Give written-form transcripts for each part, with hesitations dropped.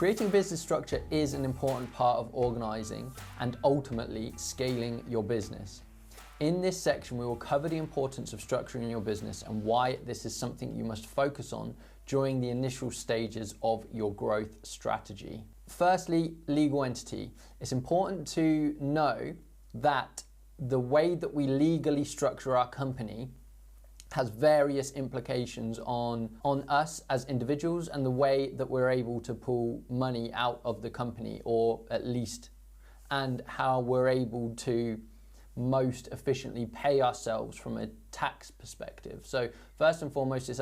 Creating business structure is an important part of organizing and ultimately scaling your business. In this section, we will cover the importance of structuring your business and why this is something you must focus on during the initial stages of your growth strategy. Firstly, legal entity. It's important to know that the way that we legally structure our company has various implications on us as individuals and the way that we're able to pull money out of the company, or at least, and how we're able to most efficiently pay ourselves from a tax perspective. So first and foremost, it's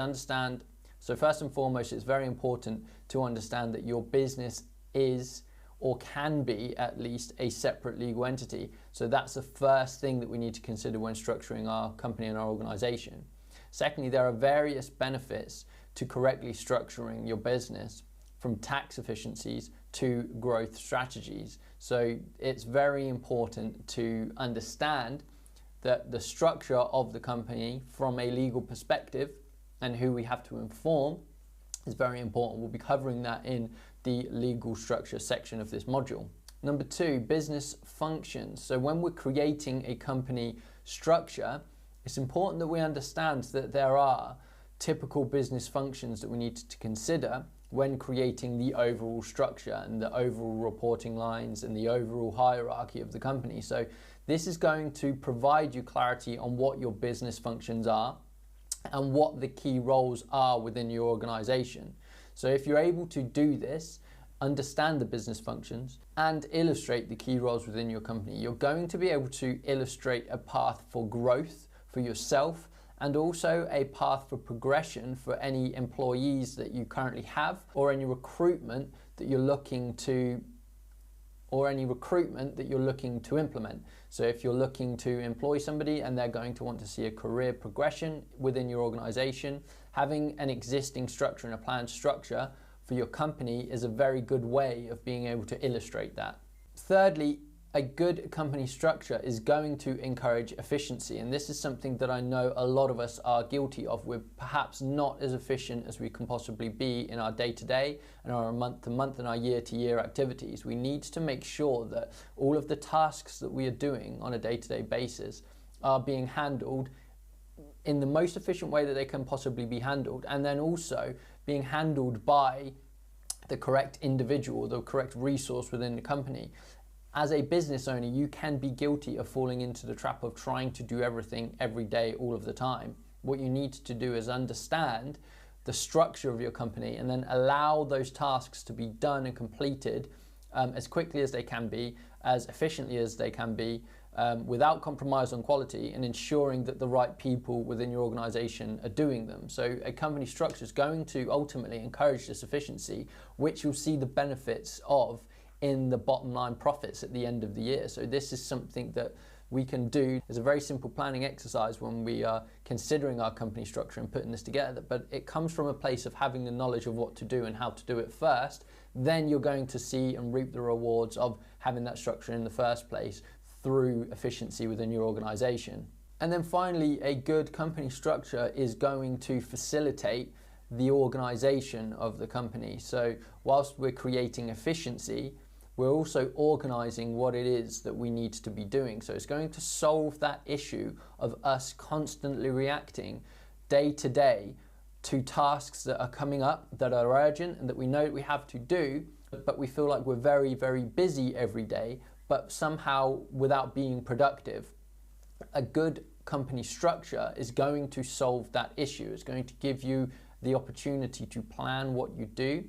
very important to understand that your business is, or can be at least, a separate legal entity. So that's the first thing that we need to consider when structuring our company and our organization. Secondly, there are various benefits to correctly structuring your business, from tax efficiencies to growth strategies. So it's very important to understand that the structure of the company from a legal perspective and who we have to inform is very important. We'll be covering that in the legal structure section of this module. Number 2, business functions. So when we're creating a company structure, it's important that we understand that there are typical business functions that we need to consider when creating the overall structure and the overall reporting lines and the overall hierarchy of the company. So this is going to provide you clarity on what your business functions are and what the key roles are within your organization. So if you're able to do this, understand the business functions and illustrate the key roles within your company, you're going to be able to illustrate a path for growth for yourself, and also a path for progression for any employees that you currently have, or any recruitment that you're looking to implement. So if you're looking to employ somebody and they're going to want to see a career progression within your organization, having an existing structure and a planned structure for your company is a very good way of being able to illustrate that. Thirdly, a good company structure is going to encourage efficiency, and this is something that I know a lot of us are guilty of. We're perhaps not as efficient as we can possibly be in our day-to-day and our month-to-month and our year-to-year activities. We need to make sure that all of the tasks that we are doing on a day-to-day basis are being handled in the most efficient way that they can possibly be handled, and then also being handled by the correct individual, the correct resource within the company. As a business owner, you can be guilty of falling into the trap of trying to do everything every day, all of the time. What you need to do is understand the structure of your company and then allow those tasks to be done and completed as quickly as they can be, as efficiently as they can be, without compromise on quality, and ensuring that the right people within your organization are doing them. So a company structure is going to ultimately encourage this efficiency, which you'll see the benefits of in the bottom line profits at the end of the year. So this is something that we can do as a very simple planning exercise when we are considering our company structure and putting this together. But it comes from a place of having the knowledge of what to do and how to do it first. Then you're going to see and reap the rewards of having that structure in the first place through efficiency within your organization. And then finally, a good company structure is going to facilitate the organization of the company. So whilst we're creating efficiency, we're also organizing what it is that we need to be doing. So it's going to solve that issue of us constantly reacting day to day to tasks that are coming up that are urgent and that we know we have to do, but we feel like we're very, very busy every day, but somehow without being productive. A good company structure is going to solve that issue. It's going to give you the opportunity to plan what you do,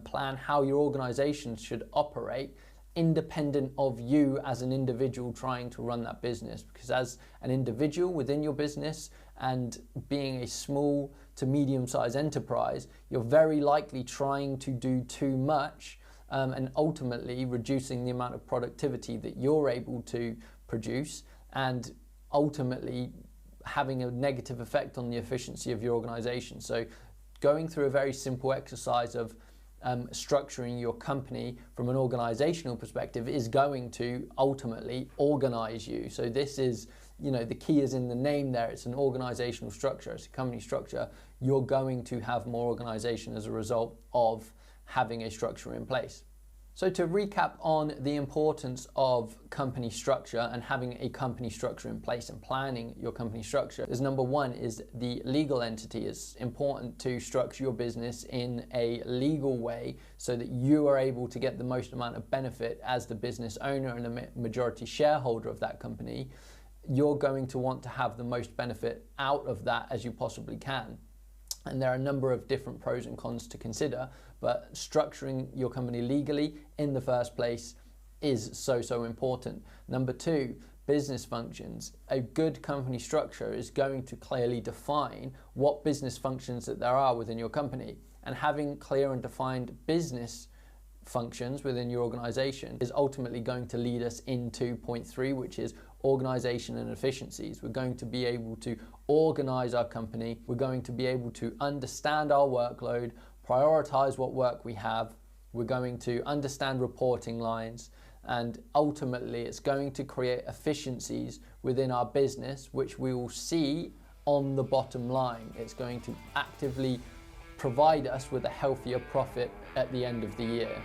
plan how your organization should operate, independent of you as an individual trying to run that business. Because as an individual within your business and being a small to medium-sized enterprise, you're very likely trying to do too much and ultimately reducing the amount of productivity that you're able to produce, and ultimately having a negative effect on the efficiency of your organization. So going through a very simple exercise of structuring your company from an organizational perspective is going to ultimately organize you. So this is, the key is in the name there. It's an organizational structure. It's a company structure. You're going to have more organization as a result of having a structure in place. So to recap on the importance of company structure and having a company structure in place and planning your company structure is, number one is the legal entity. It's important to structure your business in a legal way so that you are able to get the most amount of benefit as the business owner and the majority shareholder of that company. You're going to want to have the most benefit out of that as you possibly can. And there are a number of different pros and cons to consider, but structuring your company legally in the first place is so important. Number two, business functions. A good company structure is going to clearly define what business functions that there are within your company, and having clear and defined business functions within your organization is ultimately going to lead us into point three, which is organization and efficiencies. We're going to be able to organize our company. We're going to be able to understand our workload, prioritize what work we have. We're going to understand reporting lines, and ultimately it's going to create efficiencies within our business, which we will see on the bottom line. It's going to actively provide us with a healthier profit at the end of the year.